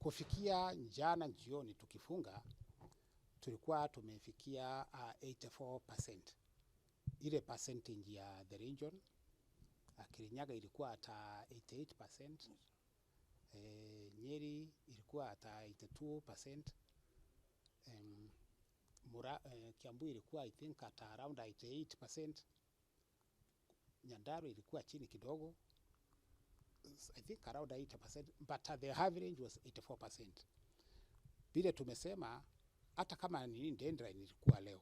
Kufikia jana jioni tukifunga, tulikuwa tumefikia 84%. Ile percentage ya the region. Kirinyaga ilikuwa hata 88%. Nyeri ilikuwa hata 82%. Kiambu ilikuwa I think at around 88%. Nyandarua ilikuwa chini kidogo, I think around 80%, but the average was 84%. Vile tumesema hata kama nini deadline ilikuwa leo,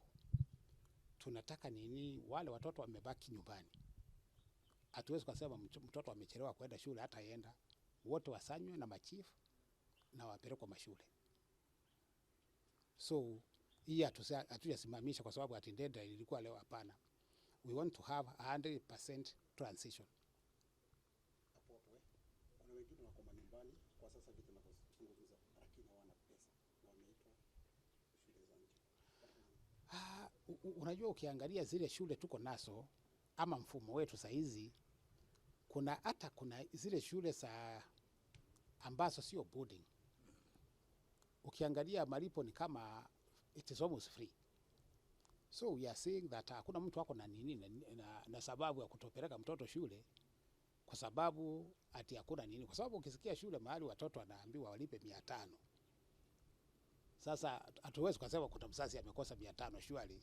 tunataka nini wale watoto wamebaki nyumbani. Hatuwezi kusema mtoto amechelewa kwenda shule hata yenda. Wote wasanywe na machifu na wapelekwe mashule. So hii hatujasimamisha kwa sababu ati deadline ilikuwa leo, hapana. We want to have 100% transition. Kuna wengine wako manyumbani kwa sasa vitu tunazungumza, lakini hawana pesa, wameitwa shule za nje. Unajua ukiangalia zile shule tuko nazo ama mfumo wetu saizi, kuna zile shule ambazo sio boarding. Ukiangalia malipo ni kama it is almost free. So we are saying that hakuna mtu wako na nini na sababu ya kutopeleka mtoto shule kwa sababu ati hakuna nini. Kwa sababu ukisikia shule mahali watoto wanaambiwa walipe 500. Sasa hatuwezi kusema kuna mzazi amekosa 500 shwari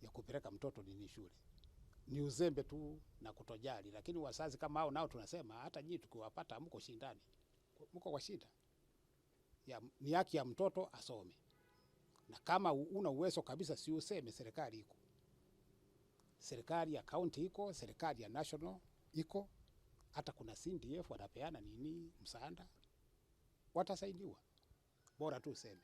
ya kupeleka mtoto nini shule. Ni uzembe tu na kutojali, lakini wazazi kama hao nao tunasema hata nyinyi tukiwapata mko shindani. Mko kwa shida. Ni haki ya mtoto asome. Na kama una uwezo kabisa si useme serikali iko. Serikali ya county iko, serikali ya national iko, hata kuna CDF wanapeana nini msaada. Watasaidiwa. Bora tu useme.